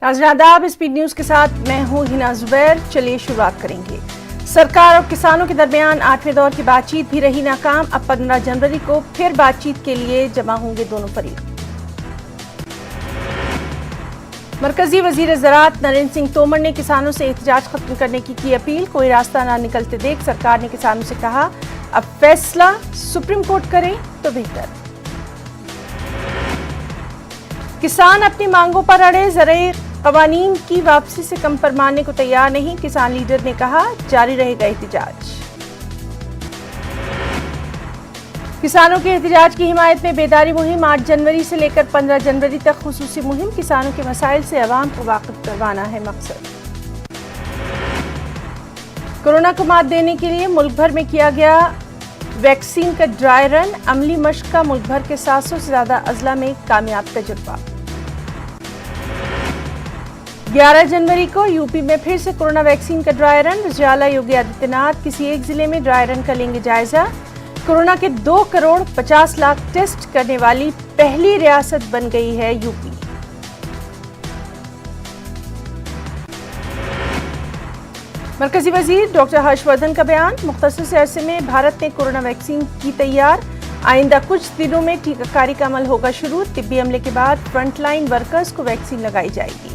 नाज़रीन आदाब, speed news के साथ मैं हूँ हिना जुबैर। चलिए शुरुआत करेंगे। सरकार और किसानों के दरमियान 8वें दौर की बातचीत भी रही नाकाम। अब 15 जनवरी को फिर बातचीत के लिए जमा होंगे दोनों फरीक। मरकजी वजीर ज़राअत नरेंद्र सिंह तोमर ने किसानों से एहतजाज खत्म करने की अपील। कोई रास्ता ना निकलते देख सरकार ने किसानों से कहा, अब फैसला सुप्रीम कोर्ट करे तो बेहतर। किसान अपनी मांगों पर अड़े, ज़राए कवानीन की वापसी से कम पर मानने को तैयार नहीं। किसान लीडर ने कहा, जारी रहेगा एहतजाज। किसानों के एहतजाज की हिमायत में बेदारी मुहिम 8 जनवरी से लेकर 15 जनवरी तक खुसूसी मुहिम। किसानों के मसाइल से अवाम को वाकिफ करवाना है मकसद। कोरोना को मात देने के लिए मुल्क भर में किया गया वैक्सीन का ड्राई रन। अमली मश्क का मुल्क भर के 700 से ज्यादा अजला में कामयाब तजुर्बा। 11 जनवरी को यूपी में फिर से कोरोना वैक्सीन का ड्राई रन। वज़ीर-ए-आला योगी आदित्यनाथ किसी एक जिले में ड्राई रन का लेंगे जायजा। कोरोना के 2 करोड़ 50 लाख टेस्ट करने वाली पहली रियासत बन गई है यूपी। मरकजी वजीर डॉक्टर हर्षवर्धन का बयान, मुख्तसर से अरसे में भारत ने कोरोना वैक्सीन की तैयार। आइंदा कुछ दिनों में टीकाकारी का अमल होगा शुरू। तिब्बी अमले के बाद फ्रंटलाइन वर्कर्स को वैक्सीन लगाई जाएगी।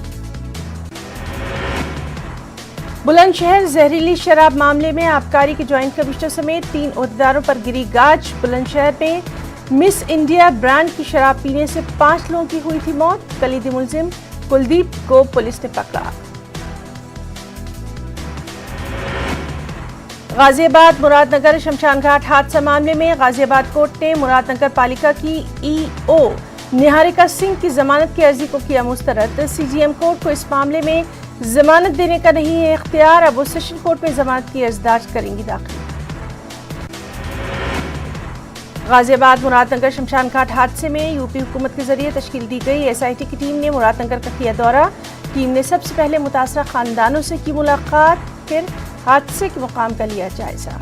बुलंदशहर जहरीली शराब मामले में आबकारी के ज्वाइंट कमिश्नर समेत 3 ओहदेदारों पर गिरी गाज। बुलंदशहर में मिस इंडिया ब्रांड की शराब पीने से 5 लोगों की हुई थी मौत। कलीदी मुलजिम कुलदीप को पुलिस ने पकड़ा। गाजियाबाद मुरादनगर शमशान घाट हादसा मामले में गाजियाबाद कोर्ट ने मुरादनगर पालिका की ईओ निहारिका सिंह की जमानत की अर्जी को किया मुस्तरद। सीजीएम कोर्ट को इस मामले में जमानत देने का नहीं है इख्तियार। अब वो सेशन कोर्ट में जमानत की अर्जी दर्ज करेंगी दाखिल। गाजियाबाद मुरादनगर शमशान घाट हादसे में यूपी हुकूमत के जरिए तश्कील दी गई एसआईटी की टीम ने मुरादनगर का किया दौरा। टीम ने सबसे पहले मुतासरा खानदानों से की मुलाकात, फिर हादसे के मुकाम का लिया जायजा।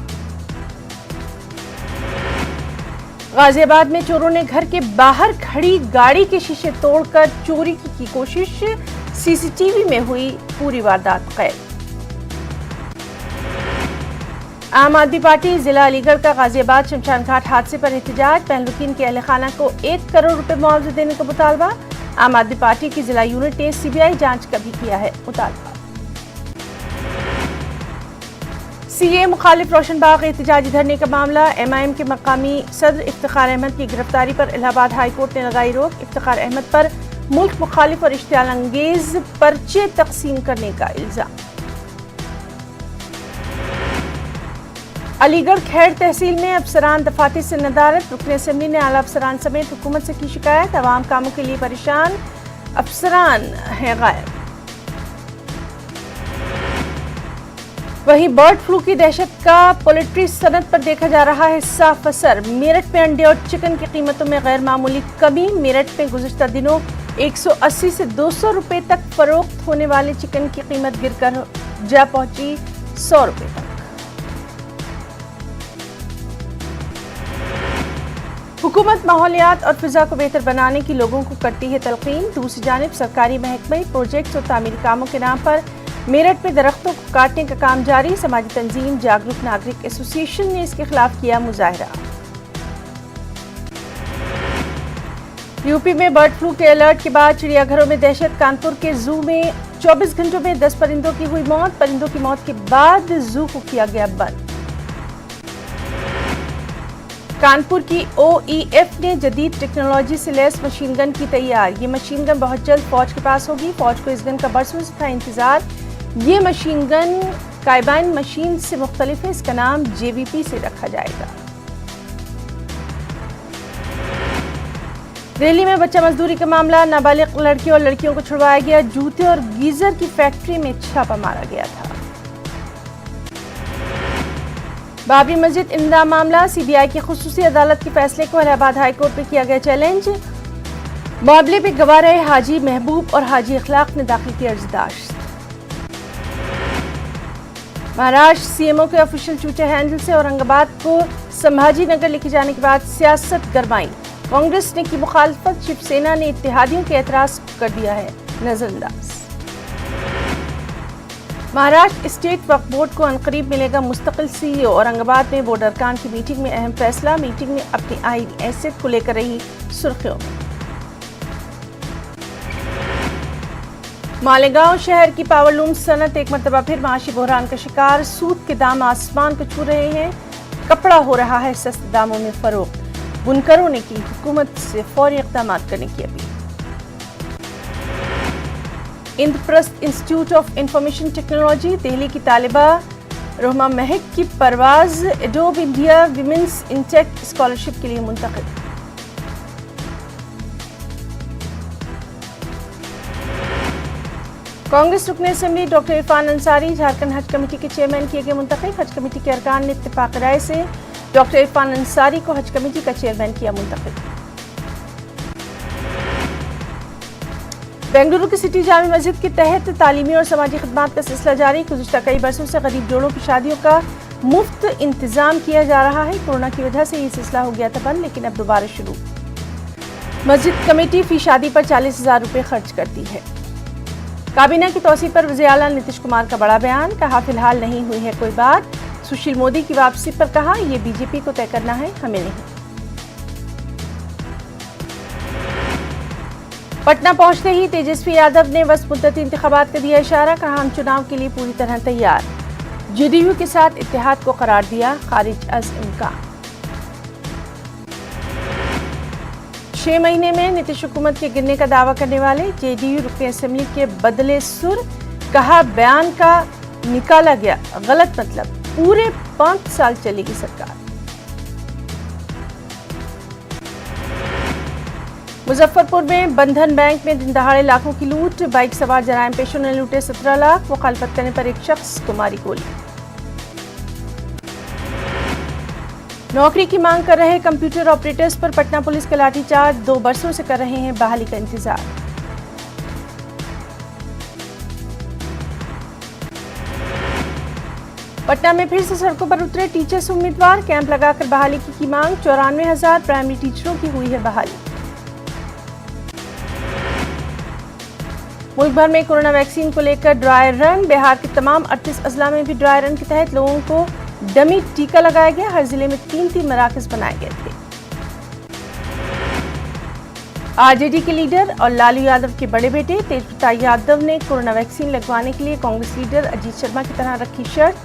गाजियाबाद में चोरों ने घर के बाहर खड़ी गाड़ी के शीशे तोड़कर चोरी की कोशिश। सीसीटीवी में हुई पूरी वारदात कैद। आम आदमी पार्टी जिला अलीगढ़ का गाजियाबाद शमशान घाट हादसे पर एहतजाज। महलूकीन के अहले खाना को 1 करोड़ रुपए मुआवजा देने का मुतालबा। आम आदमी पार्टी की जिला यूनिट ने सीबीआई जांच का भी किया है मुतालबा। सीए मुखालिफ रोशन बाग एहतजाजी धरने का मामला। एमआईएम के मकामी सदर इफ्तिखार अहमद की गिरफ्तारी पर इलाहाबाद हाई कोर्ट ने लगाई रोक। इफ्तिखार अहमद पर मुल्क मुखालिफ और इश्तियाल अंगेज पर्चे तकसीम करने का इल्जाम। अलीगढ़ खैर तहसील में अफसरान दफातर से नदारत। रुकन असेंबली ने आला अफसरान समेत हुकूमत से की शिकायत। अवाम कामों के लिए परेशान, अफसरान हैं गायब। वहीं बर्ड फ्लू की दहशत का पोल्ट्री सनत पर देखा जा रहा है साफ असर। मेरठ में अंडे और चिकन की कीमतों में गैर मामूली कमी। मेरठ में गुज़िश्ता दिनों 180 से 200 रुपए तक फरोख्त होने वाले चिकन की कीमत गिरकर जा पहुंची 100 रुपए तक। हुकूमत माहौलियात और फिजा को बेहतर बनाने की लोगों को करती है तलकीन। दूसरी जानिब सरकारी महकमे प्रोजेक्ट्स और तामीरी कामों के नाम पर मेरठ में दरख्तों को काटने का काम जारी। समाजी तंजीम जागरूक नागरिक एसोसिएशन ने इसके खिलाफ किया मुजाहरा। यूपी में बर्ड फ्लू के अलर्ट के बाद चिड़ियाघरों में दहशत। कानपुर के जू में 24 घंटों में 10 परिंदों की हुई मौत। परिंदों की मौत के बाद जू को किया गया बंद। कानपुर की ओईएफ ने जदीद टेक्नोलॉजी से लैस मशीन गन की तैयार। ये मशीन गन बहुत जल्द फौज के पास होगी। फौज को इस गन का बरसों से था इंतजार। ये मशीन गन काइबाइन मशीन से मुख्तलिफ है। इसका नाम जेवीपी से रखा जाएगा। दिल्ली में बच्चा मजदूरी का मामला। नाबालिग लड़कियों और लड़कियों को छुड़वाया गया। जूते और गीजर की फैक्ट्री में छापा मारा गया था। बाबरी मस्जिद इंदा मामला। सीबीआई की खुसूसी अदालत के फैसले को इलाहाबाद हाई कोर्ट में किया गया चैलेंज। मामले में गवाह रहे हाजी महबूब और हाजी अखलाक ने दाखिल की अर्जदाश्त। महाराष्ट्र सीएमओ के ऑफिशियल ट्विटर हैंडल से औरंगाबाद को संभाजी नगर लेके जाने के बाद सियासत गरमाई। कांग्रेस ने की मुखालफत। शिवसेना ने इत्तेहादियों के एतराज कर दिया है नजरअंदाज। महाराष्ट्र स्टेट वक्फ बोर्ड को अनकरीब मिलेगा मुस्तकिल CEO। औरंगाबाद में बोर्ड अरकान की मीटिंग में अहम फैसला। मीटिंग में अपनी आईनी हैसियत को लेकर रही सुर्खियों में। मालेगांव शहर की पावरलूम सनत एक मरतबा फिर माशी बहरान का शिकार। सूद के दाम आसमान को छू रहे हैं। कपड़ा हो रहा है सस्ते दामों में फरोख्त। बुनकरों ने की हुकूमत से फौरी इक़दाम करने की अपील। Indraprastha Institute of Information Technology Delhi की तालिबा रोहमा महक की परवाज Adobe India women's in tech scholarship के लिए मुंतखब। कांग्रेस रुकन assembly doctor Irfan Ansari Jharkhand Haj committee के चेयरमैन किए गए मुंतखब। हज कमेटी के अरकान ने इत्तेफाक राय से डॉक्टर इरफान अंसारी को हज कमेटी का चेयरमैन किया मुंतखब। बेंगलुरु की सिटी जामी मस्जिद के तहत तालीमी और समाजी खदमात का सिलसिला जारी। गुज़िश्ता कई बरसों से गरीब जोड़ों की शादियों का मुफ्त इंतजाम किया जा रहा है। कोरोना की वजह से ये सिलसिला हो गया था बंद, लेकिन अब दोबारा शुरू। मस्जिद कमेटी फी शादी पर 40,000 रुपये खर्च करती है। काबीना की तौसीफ पर वज़ीर आला नीतीश कुमार का बड़ा बयान। कहा फिलहाल नहीं हुई है कोई बात। सुशील मोदी की वापसी पर कहा यह बीजेपी को तय करना है, हमें नहीं। पटना पहुंचते ही तेजस्वी यादव ने वस्त मुद्दती इंतखाबात का दिया इशारा। कहा हम चुनाव के लिए पूरी तरह तैयार। जेडीयू के साथ इत्तेहाद को करार दिया खारिज अज इम्कान। 6 महीने में नीतीश हुकूमत के गिरने का दावा करने वाले जेडीयू रुकन असेंबली के बदले सुर। कहा बयान का निकाला गया गलत मतलब। पूरे 5 साल चलेगी सरकार। मुजफ्फरपुर में बंधन बैंक में दिन दहाड़े लाखों की लूट। बाइक सवार जराइम पेशों ने लूटे 17 लाख। मुखालफत करने पर एक शख्स को मारी गोली। नौकरी की मांग कर रहे कंप्यूटर ऑपरेटर्स पर पटना पुलिस का लाठीचार्ज। 2 बरसों से कर रहे हैं बहाली का इंतजार। पटना में फिर से सड़कों पर उतरे टीचर्स उम्मीदवार। कैंप लगाकर बहाली की मांग। 94,000 प्राइमरी टीचरों की हुई है बहाली। मुल्क भर में कोरोना वैक्सीन को लेकर ड्राई रन। बिहार के तमाम 38 अजला में भी ड्राई रन के तहत लोगों को डमी टीका लगाया गया। हर जिले में 3-3 मराकज बनाए गए थे। आरजेडी के लीडर और लालू यादव के बड़े बेटे तेजप्रताप यादव ने कोरोना वैक्सीन लगवाने के लिए कांग्रेस लीडर अजीत शर्मा की तरह रखी शर्त।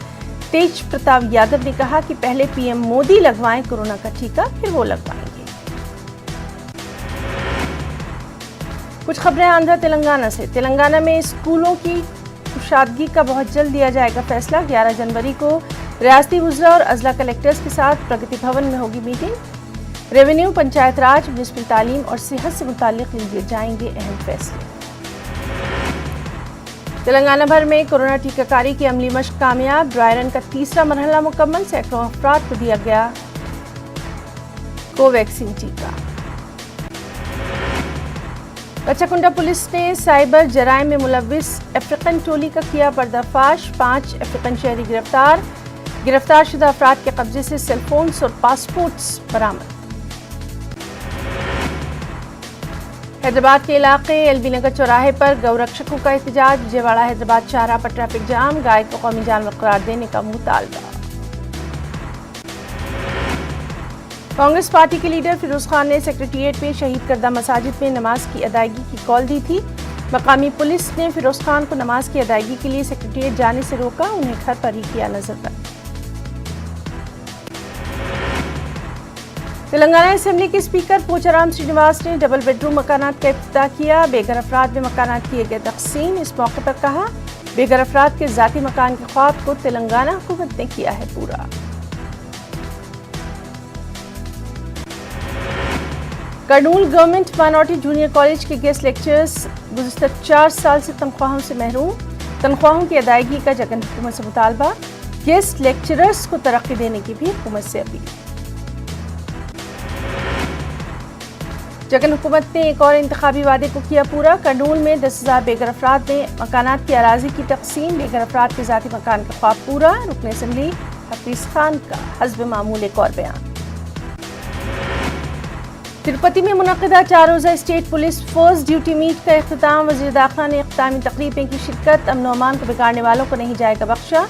तेजप्रताप यादव ने कहा कि पहले पीएम मोदी लगवाएं कोरोना का टीका, फिर वो लगवाएंगे। कुछ खबरें आंध्र तेलंगाना से। तेलंगाना में स्कूलों की कुशादगी का बहुत जल्द दिया जाएगा फैसला। 11 जनवरी को रियासती वुज़रा और अजला कलेक्टर्स के साथ प्रगति भवन में होगी मीटिंग। रेवेन्यू, पंचायत राज, म्युनिसिपल तालीम और सेहत से मुताल्लिक लिए जाएंगे अहम फैसले। तेलंगाना भर में कोरोना टीकाकारी की अमली मशक कामयाब। ड्राई रन का 3रा मरहला मुकम्मल। सैकड़ों अफराद को दिया गया कोवैक्सीन टीका। कच्चाकुंडा पुलिस ने साइबर जराइम में मुलव्विस अफ्रीकन टोली का किया पर्दाफाश। 5 अफ्रीकन शहरी गिरफ्तार। गिरफ्तार शुदा अफराद के कब्जे से सेलफोन्स और पासपोर्ट्स बरामद। हैदराबाद के इलाके एलबी नगर चौराहे पर गौरक्षकों का एहतजाज। विजयवाड़ा हैदराबाद शाहराह पर ट्रैफिक जाम। गाय को कौमी जानवर करार देने का मुतालबा। कांग्रेस पार्टी के लीडर फिरोज खान ने सेक्रेटेरिएट में शहीद करदा मसाजिद में नमाज की अदायगी की कॉल दी थी। मकामी पुलिस ने फिरोज खान को नमाज की अदायगी के लिए सेक्रेटेरिएट जाने से रोका। उन्हें घर पर ही किया नजरबंद। तेलंगाना असेंबली के स्पीकर पोचाराम श्रीनिवास ने डबल बेडरूम मकानात का इफ्तिताह किया। बेघर अफराद में मकानात किए गए तकसीम। इस मौके पर कहा बेघर अफराद के ज़ाती मकान के ख्वाब को तेलंगाना हुकूमत ने किया है पूरा। Kurnool government minority junior college के गेस्ट लेक्चरर्स गुज़िश्ता 4 साल से तनख्वाहों से महरूम। तनख्वाहों की अदायगी का जगन हुकूमत से मुतालबा। गेस्ट लेक्चरर्स को तरक्की देने की भी हुकूमत से अपील। जगन हुकूमत ने एक और इंतखाबी वादे को किया पूरा। कर्नूल में 10,000 बेघर अफराद में मकानात की अराजी की तकसीम। बेघर अफराद के ज़ाती मकान का ख्वाब पूरा। रुकन असेंबली हफीज खान का हस्ब मामूल एक और बयान। तिरुपति में मुनक़िदा 4 रोज़ा state police force duty meet का इख्तिताम। वज़ीर दाखिला ने इख्तितामी तक़रीब में की शिरकत। अमन व अमान को बिगाड़ने वालों को नहीं जाएगा बख्शा,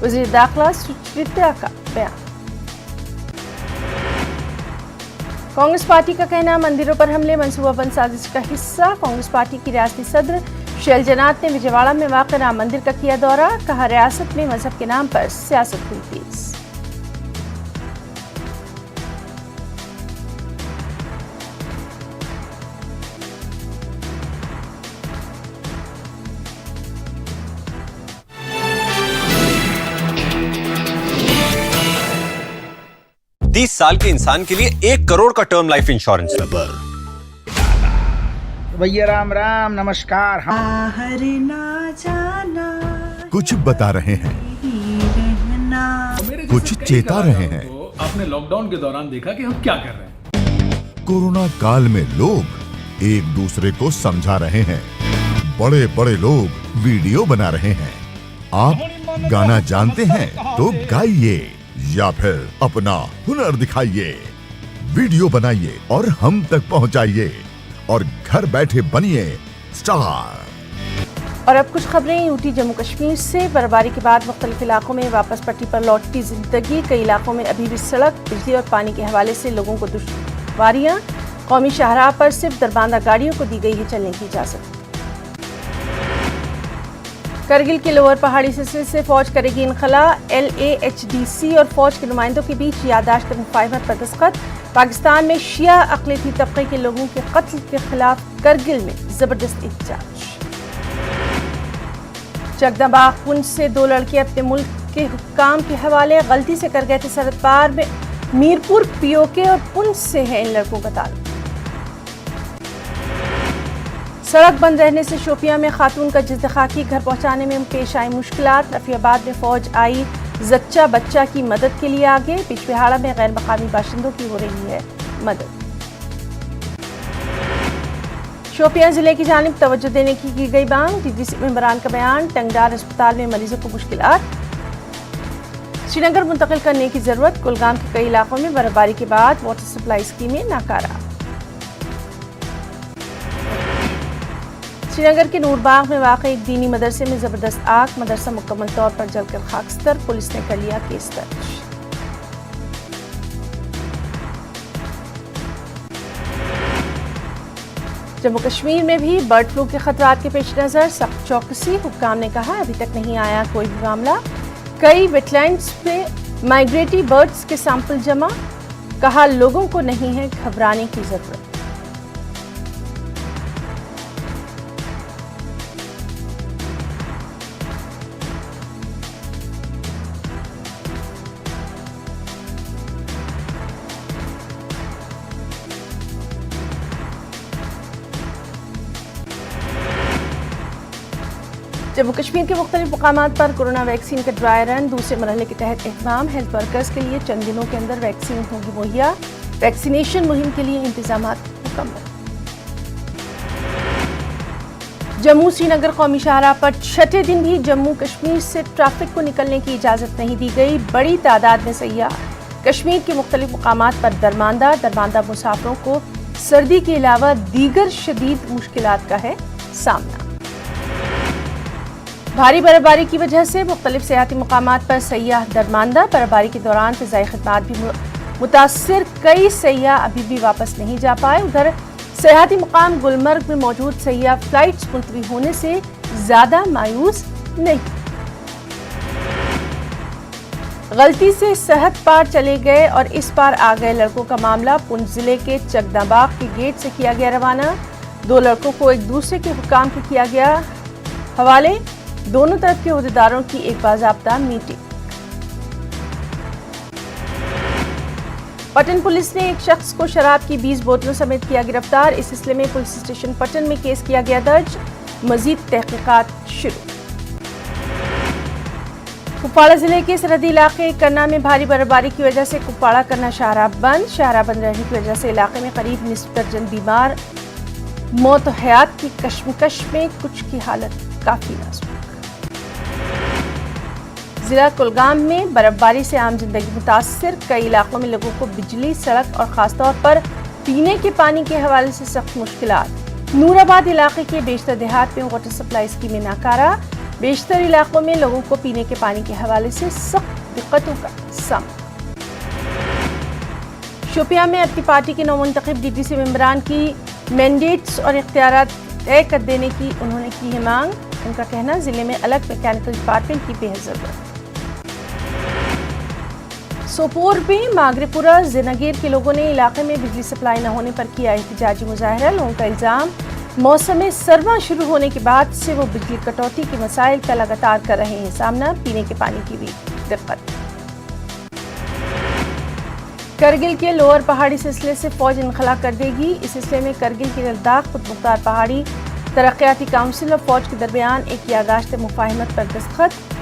वज़ीर दाखिला सुचित्रा का बयान। कांग्रेस पार्टी का कहना, मंदिरों पर हमले मनसूबाबंद साजिश का हिस्सा। कांग्रेस पार्टी की रियासती सदर शैलजनाथ ने विजयवाड़ा में वाक़ राम मंदिर का किया दौरा। कहा, रियासत में मजहब के नाम पर सियासत हुई तेज। तीस साल के इंसान के लिए 1 करोड़ का टर्म लाइफ इंश्योरेंस। भैया राम राम नमस्कार। बाहर ना जाना, कुछ बता रहे हैं, कुछ चेता रहे हैं। तो आपने लॉकडाउन के दौरान देखा कि हम क्या कर रहे हैं। कोरोना काल में लोग एक दूसरे को समझा रहे हैं। बड़े बड़े लोग वीडियो बना रहे हैं। आप गाना जानते हैं तो गाइए या फिर अपना हुनर दिखाइए। वीडियो बनाइए और हम तक पहुंचाइए और घर बैठे बनिए स्टार। और अब कुछ खबरें यूटी जम्मू कश्मीर से। बर्फबारी के बाद मुख्तलिफ इलाकों में वापस पट्टी पर लौटती जिंदगी। कई इलाकों में अभी भी सड़क, बिजली और पानी के हवाले से लोगों को दुश्वारियां। कौमी शाहराह पर सिर्फ दरबांदा गाड़ियों को दी गई है चलने की इजाजत। करगिल के लोअर पहाड़ी सिलसिले से फौज करेगी इनखला। LAHDC और फौज के नुमाइंदों के बीच याददाश्त मुफाहिमत पर दस्तखत। पाकिस्तान में शिया अक़लियती तबके के लोगों के कत्ल के खिलाफ करगिल में जबरदस्त एहतजाज। चकदाबाग पुंछ से 2 लड़के अपने मुल्क के हुक्काम के हवाले। गलती से कर गए थे सरहद पार में। मीरपुर POK और पुंछ से है इन लड़कों का ताल्लुक। सड़क बंद रहने से शोपियां में खातून का जिस्द खाकी, घर पहुंचाने में पेश आई मुश्किलात। रफियाबाद में फौज आई जच्चा बच्चा की मदद के लिए आगे। बिजबिहाड़ा में गैर मकामी बाशिंदों की हो रही है मदद। शोपियां जिले की जानिब तवज्जो देने की गई मांग। DDC मेंबरान का बयान। टंगडार अस्पताल में मरीजों को मुश्किलात। श्रीनगर मुंतकिल करने की जरूरत। कुलगाम के कई इलाकों में बर्फबारी के बाद वाटर सप्लाई स्कीमें नाकारा। श्रीनगर के नूरबाग में वाक़ई एक दीनी मदरसे में जबरदस्त आग। मदरसा मुकम्मल तौर पर जलकर खाकस्तर। पुलिस ने कर लिया केस दर्ज। जम्मू कश्मीर में भी बर्ड फ्लू के खतरात के पेश नज़र सख्त चौकसी। हुक्काम ने कहा, अभी तक नहीं आया कोई भी मामला। कई वेटलैंड्स पे माइग्रेटरी बर्ड्स के सैंपल जमा। कहा, लोगों को नहीं है घबराने की जरूरत। जम्मू कश्मीर के मुख्तलिफ मुकामात पर कोरोना वैक्सीन का ड्राई रन। दूसरे मरहले के तहत एहतमाम। हेल्थ वर्कर्स के लिए चंद दिनों के अंदर वैक्सीन होगी मुहैया। वैक्सीनेशन मुहिम के लिए इंतजामात मुकम्मल। जम्मू श्रीनगर कौमी शाहराह पर छठे दिन भी जम्मू कश्मीर से ट्रैफिक को निकलने की इजाज़त नहीं दी गई। बड़ी तादाद में सैयाह कश्मीर के मुख्तलिफ मुकामात पर दरमांदा मुसाफिरों को सर्दी के अलावा दीगर शदीद मुश्किलात का है सामना। भारी बर्फबारी की वजह से मुख्तलिफ सियाहती मुकामात पर सैयाह दरमांदा। बर्फबारी के दौरान फ़िज़ाई खिदमात भी मुतासिर। कई सैयाह अभी भी वापस नहीं जा पाए। उधर सियाहती मुकाम गुलमर्ग में मौजूद सैयाह फ्लाइट्स मुलतवी होने से ज़्यादा मायूस नहीं। गलती से सरहद पार चले गए और इस पार आ गए लड़कों का मामला। पुंछ जिले के चकदाबाग के गेट से किया गया रवाना। 2 लड़कों को एक दूसरे के हुक्काम के किया गया हवाले। दोनों तरफ के ओहदेदारों की एक बाज़ाब्ता मीटिंग। पटन पुलिस ने एक शख्स को शराब की 20 बोतलों समेत किया गिरफ्तार। इस सिलसिले में पुलिस स्टेशन पटन में केस किया गया दर्ज। मजीद तहकीकात शुरू। कुपवाड़ा जिले के सरहदी इलाके कन्ना में भारी बर्फबारी की वजह से कुपवाड़ा कन्ना शाहराह बंद रहने की वजह से इलाके में करीब निस्फ दर्जन बीमार। मौत और हयात की कश्मकश में कुछ की हालत काफी नाजुक। जिला कुलगाम में बर्फबारी से आम जिंदगी मुतासिर। कई इलाकों में लोगों को बिजली, सड़क और खासतौर पर پینے کے پانی کے حوالے سے سخت مشکلات۔ نورآباد علاقے کے بیشتر دیہات میں واٹر سپلائی اسکیمیں ناکارہ، بیشتر علاقوں میں لوگوں کو پینے کے پانی کے حوالے سے سخت دقتوں کا سامنا۔ شوپیان میں اپنی پارٹی کے نومنتخب ڈی ٹی سی ممبران کی مینڈیٹس اور اختیارات طے کر دینے کی انہوں نے کی ہے مانگ۔ ان کا کہنا ضلع میں الگ میکینیکل ڈپارٹمنٹ کی بے ضرورت۔ سوپور میں ماگرے پورہ زنگیر کے لوگوں نے علاقے میں بجلی سپلائی نہ ہونے پر کیا احتجاجی مظاہرہ۔ لوگوں کا الزام موسم سرما شروع ہونے کے بعد سے وہ بجلی کٹوتی کے مسائل کا لگاتار کر رہے ہیں سامنا، پینے کے پانی کی بھی دقت۔ کرگل کے لوور پہاڑی سلسلے سے فوج انخلا کر دے گی۔ اس سلسلے میں کرگل کی لداخ خود مختار پہاڑی ترقیاتی کونسل اور فوج کے درمیان ایک یادداشت مفاہمت پر دستخط۔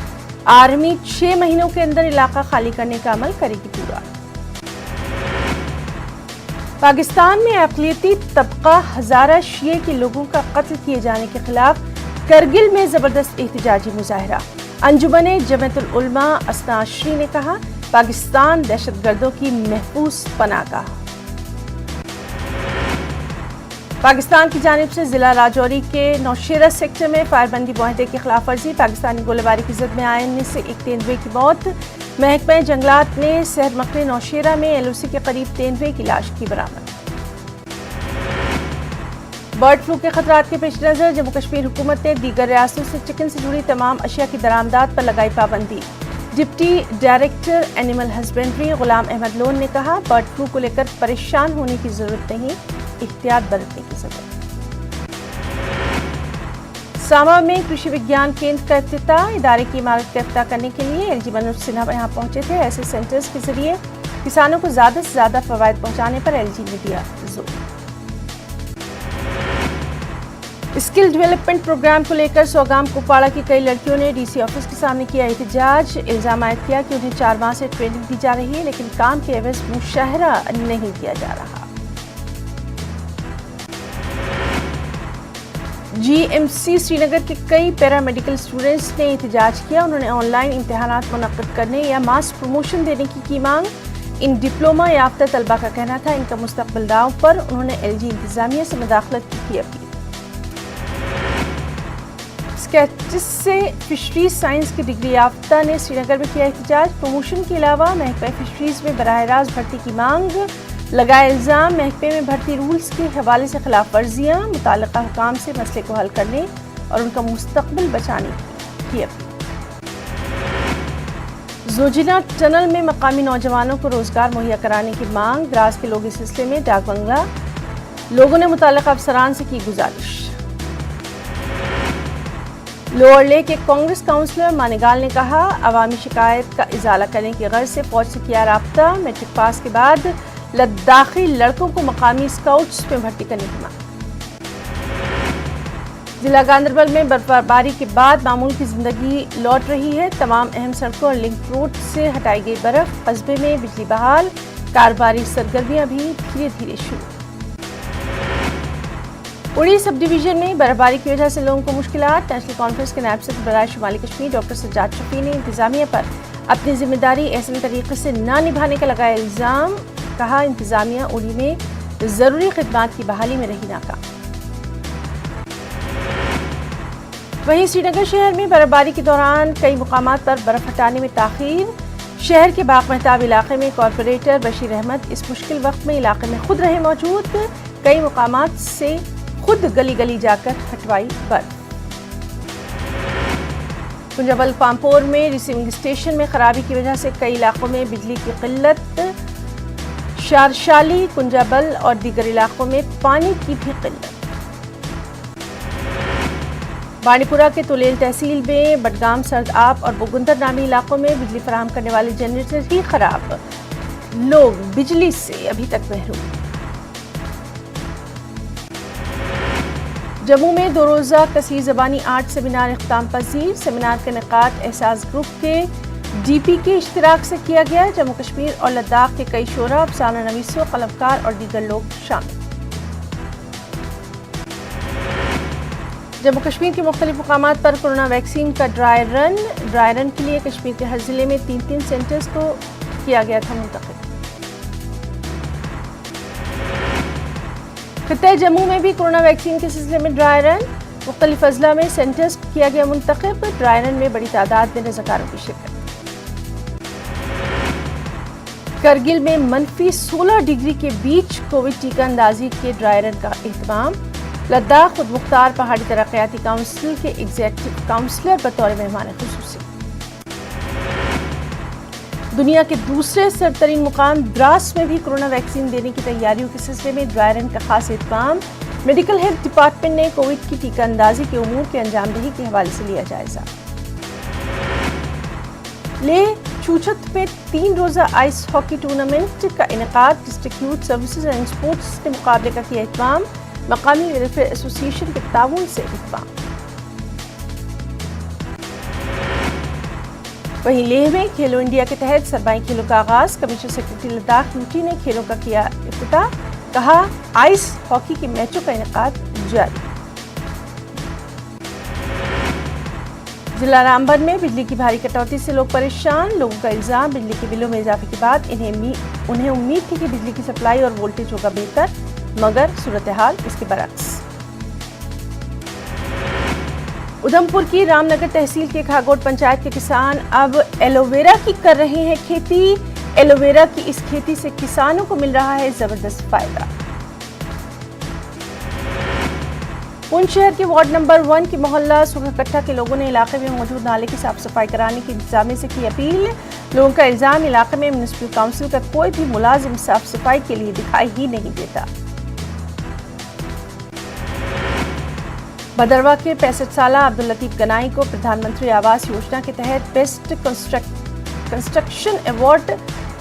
آرمی 6 مہینوں کے اندر علاقہ خالی کرنے کا عمل کرے گی پورا۔ پاکستان میں اقلیتی طبقہ ہزارہ شیعہ کے لوگوں کا قتل کیے جانے کے خلاف کرگل میں زبردست احتجاجی مظاہرہ۔ انجمن جمعیت العلماء اثنا عشری نے کہا پاکستان دہشت گردوں کی محفوظ پناہ گاہ۔ پاکستان کی جانب سے ضلع راجوری کے نوشیرہ سیکٹر میں فائر بندی معاہدے کی خلاف ورزی، پاکستانی گولہ باری کی زد میں آنے سے ایک تیندوے کی موت۔ محکمہ جنگلات نے سحر مکڑ نوشیرہ میں ایل او سی کے قریب تیندوے کی لاش کی برآمد۔ برڈ فلو کے خطرات کے پیش نظر جموں کشمیر حکومت نے دیگر ریاستوں سے چکن سے جڑی تمام اشیاء کی درآمدات پر لگائی پابندی۔ Deputy director animal husbandry Ghulam Ahmad Lone نے کہا برڈ فلو کو لے کر پریشان ہونے کی ضرورت نہیں، احتیاط برتنے کی ضرورت۔ سامہ میں کرشی وگیان کیندر کا افتتاح، ادارے کی عمارت کا افتتاح کرنے کے لیے ایل جی منوج سنہا یہاں پہنچے تھے۔ ایسے سینٹرز کے ذریعے کسانوں کو زیادہ سے زیادہ فوائد پہنچانے پر ایل جی نے دیا زور۔ اسکل ڈیولپمنٹ پروگرام کو لے کر سوگام کپواڑہ کی کئی لڑکیوں نے ڈی سی آفس کے سامنے کیا احتجاج، الزام عائد کیا کہ انہیں 4 ماہ سے ٹریننگ دی جا رہی ہے لیکن کام کے عوض مشاہرہ نہیں دیا جا رہا۔ جی ایم سی سری نگر کے کئی پیرا میڈیکل اسٹوڈنٹس نے احتجاج کیا، انہوں نے آن لائن امتحانات منعقد کرنے یا ماس پروموشن دینے کی مانگ۔ ان ڈپلوما یافتہ طلبہ کا کہنا تھا ان کا مستقبل داؤ پر، انہوں نے ایل جی انتظامیہ سے مداخلت کی اپیل۔ اسکیٹس سے فشریز سائنس کی ڈگری یافتہ نے سری نگر میں کیا احتجاج، پروموشن کے علاوہ محکمہ فشریز میں براہ راست بھرتی کی مانگ، لگائے الزام محکمے میں بھرتی رولز کے حوالے سے خلاف ورزیاں، متعلقہ حکام سے مسئلے کو حل کرنے اور ان کا مستقبل بچانے کی اپیل۔ زوجینا ٹنل میں مقامی نوجوانوں کو روزگار مہیا کرانے کی مانگ، دراز کے لوگ اس سلسلے میں ڈاک بنگلہ، لوگوں نے متعلقہ افسران سے کی گزارش۔ لوئر لیک کے کانگریس کونسلر مانیگال نے کہا عوامی شکایت کا ازالہ کرنے کی غرض سے فوج سے کیا رابطہ، میٹرک پاس کے بعد لداخی لڑکوں کو مقامی اسکاؤٹس میں بھرتی کرنے کی مانگ۔ ضلع گاندربل میں برفباری کے بعد معمول کی زندگی لوٹ رہی ہے، تمام اہم سڑکوں اور لنک روڈ سے ہٹائی گئی برف، قصبے میں بجلی بحال، کاروباری سرگرمیاں بھی دھیرے دھیرے شروع۔ اڑی سب ڈویژن میں برفباری کی وجہ سے لوگوں کو مشکلات، نیشنل کانفرنس کے نائب صدر برائے شمالی کشمیر ڈاکٹر سجاد شفیع نے انتظامیہ پر اپنی ذمہ داری احسن طریقے سے نہ نبھانے کا لگایا الزام، کہا انتظامیہ اڑی میں ضروری خدمات کی بحالی میں رہی ناکام۔ وہیں سری نگر شہر میں برفباری کے دوران کئی مقامات پر برف ہٹانے میں تاخیر، شہر کے باغ مہتاب علاقے میں کارپوریٹر بشیر احمد اس مشکل وقت میں علاقے میں خود رہے موجود، کئی مقامات سے خود گلی گلی جا کر ہٹوائی برف۔ کنجابل پامپور میں ریسیونگ اسٹیشن میں خرابی کی وجہ سے کئی علاقوں میں بجلی کی قلت، شارشالی، کنجابل اور دیگر علاقوں میں پانی کی بھی قلت۔ بانڈی پورہ کے تولیل تحصیل میں بڈگام، سرد آپ اور بوگندر نامی علاقوں میں بجلی فراہم کرنے والے جنریٹر ہی خراب، لوگ بجلی سے ابھی تک محروم۔ جموں میں 2 روزہ کثیر زبانی آرٹ سیمینار اختتام پذیر، سیمینار کا انعقاد احساس گروپ کے ڈی پی کے اشتراک سے کیا گیا، جموں کشمیر اور لداخ کے کئی شعراء، افسانہ نویسوں، قلمکار اور دیگر لوگ شامل۔ جموں کشمیر کے مختلف مقامات پر کورونا ویکسین کا ڈرائی رن کے لیے کشمیر کے ہر ضلع میں 3 سینٹرز کو کیا گیا تھا منتخب۔ खित्ते जम्मू में भी कोरोना वैक्सीन के सिलसिले में ड्राई रन, मुख्तलिफ अजला में सेंटर्स किया गया मुंतखब। ड्राई रन में बड़ी तादाद में रज़ाकारों की शिरकत। करगिल में -16 डिग्री के बीच कोविड टीका अंदाजी के ड्राई रन का एहतमाम। लद्दाख खुद मुख्तार पहाड़ी तरक्याती काउंसिल के एग्जीक्यूटिव काउंसलर बतौर मेहमान खुसूसी। दुनिया के दूसरे सरतरीन मुकाम द्रास में भी कोरोना वैक्सीन देने की तैयारियों के सिलसिले में ड्राई रन का खास एहतमाम। मेडिकल हेल्थ डिपार्टमेंट ने कोविड की टीका अंदाजी के उमूर के अंजामदही के हवाले से लिया जायजा। लेह छूछत में 3 रोज़ा आइस हॉकी टूर्नामेंट का इनेकाद। District youth services and sports ने मुकाबले का किया एहतमाम। मकामी वेलफेयर एसोसिएशन के ताउन से एहतमाम। वहीं लेह में खेलो इंडिया के तहत सरमाई खेलों का आगाज। कमिश्नर सेक्रेटरी लद्दाख यूटी ने खेलों का किया इफ्तिताह। कहा आइस हॉकी के मैचों का इनेकाद जारी। जिला रामबन में बिजली की भारी कटौती से लोग परेशान। लोगों का इल्जाम बिजली के बिलों में इजाफे के बाद उन्हें उम्मीद थी कि बिजली की सप्लाई और वोल्टेज होगा बेहतर, मगर सूरत हाल इसके बरक्स। उधमपुर की रामनगर तहसील के खागोट पंचायत के किसान अब एलोवेरा की कर रहे हैं खेती। एलोवेरा की इस खेती से किसानों को मिल रहा है जबरदस्त फायदा। पुंछ शहर के वार्ड नंबर 1 की मोहल्ला सुखकट्टा के लोगों ने इलाके में मौजूद नाले की साफ सफाई कराने की इंतजामिया से की अपील। लोगों का इल्जाम इलाके में म्युनिसिपल काउंसिल का कोई भी मुलाजिम साफ सफाई के लिए दिखाई ही नहीं देता। भदरवा के 65 साला अब्दुल लतीफ गनाई को प्रधानमंत्री आवास योजना के तहत बेस्ट कंस्ट्रक्शन अवार्ड।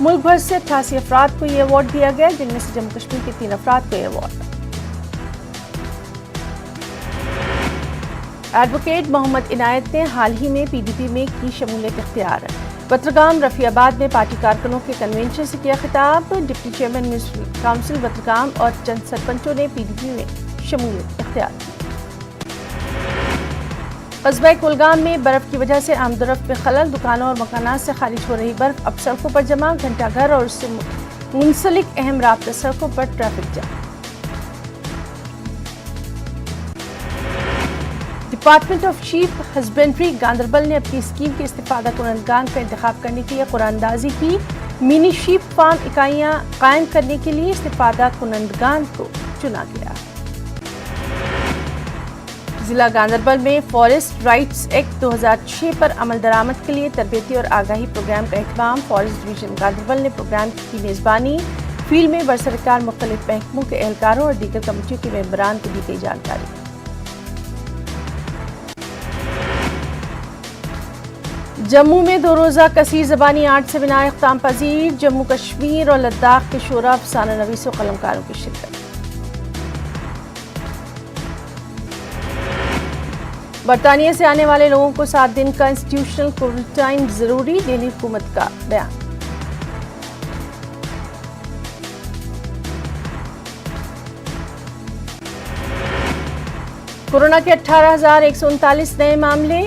मुल्क भर से 88 अफराद को ये अवार्ड दिया गया, जिनमें से जम्मू कश्मीर के 3 अफराद को ये अवार्ड। एडवोकेट मोहम्मद इनायत ने हाल ही में पीडीपी में की शमूलियत इख्तियार। बत्रगाम रफियाबाद में पार्टी कारकुनों के कन्वेंशन से किया खिताब। डिप्टी चेयरमैन म्युनिसिपल काउंसिल बत्रगाम और चंद सरपंचों ने पीडीपी में शमूलियत इख्तियार की। कस्बा कुलगाम में बर्फ की वजह से आमदोरफ्त में खलल। दुकानों और मकानात से खारिज हो रही बर्फ अब सड़कों पर जमा। घंटाघर और उससे मुंसलिक अहम राब्ता सड़कों पर traffic jam. Department of sheep husbandry Ganderbal ने अपनी स्कीम के इस्तिफादा कुनंदगान का इंतखाब करने के लिए कुरानंदाजी की। मिनी शीप फार्म इकाइयां कायम करने के लिए इस्तिफादा कुनंदगान को चुना गया। जिला गांधरबल में फॉरेस्ट राइट्स एक्ट 2006 पर अमल दरामद के लिए तरबियती और आगाही प्रोग्राम का एहतमाम। फॉरेस्ट डिवीजन गांधरबल ने प्रोग्राम की मेजबानी। फील्ड में बरसरकार मुख्तलिफ महकमों के एहलकारों और दीगर कमेटियों के मेंबरान को दी गई जानकारी। जम्मू में 2 रोज़ा कसीर ज़बानी आर्ट सेमिनार इख्तिताम पजीर। जम्मू कश्मीर और लद्दाख के शोरा, अफसाना नवीसों, कलमकारों की शिरकत। बरतानिया से आने वाले लोगों को 7 दिन का इंस्टीट्यूशनल क्वारंटाइन जरूरी। दिल्ली हुकूमत का बयान। कोरोना के 18,139 नए मामले,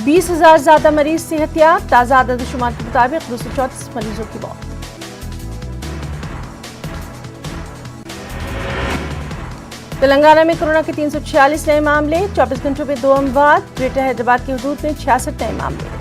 20,000 ज्यादा मरीज सेहतियाब। ताज़ा आदमशुमार के मुताबिक 234 मरीजों की मौत। तेलंगाना में कोरोना के 346 नए मामले, 24 घंटों में 2 अमवात। ग्रेटर हैदराबाद की हदूद में 66 नए मामले।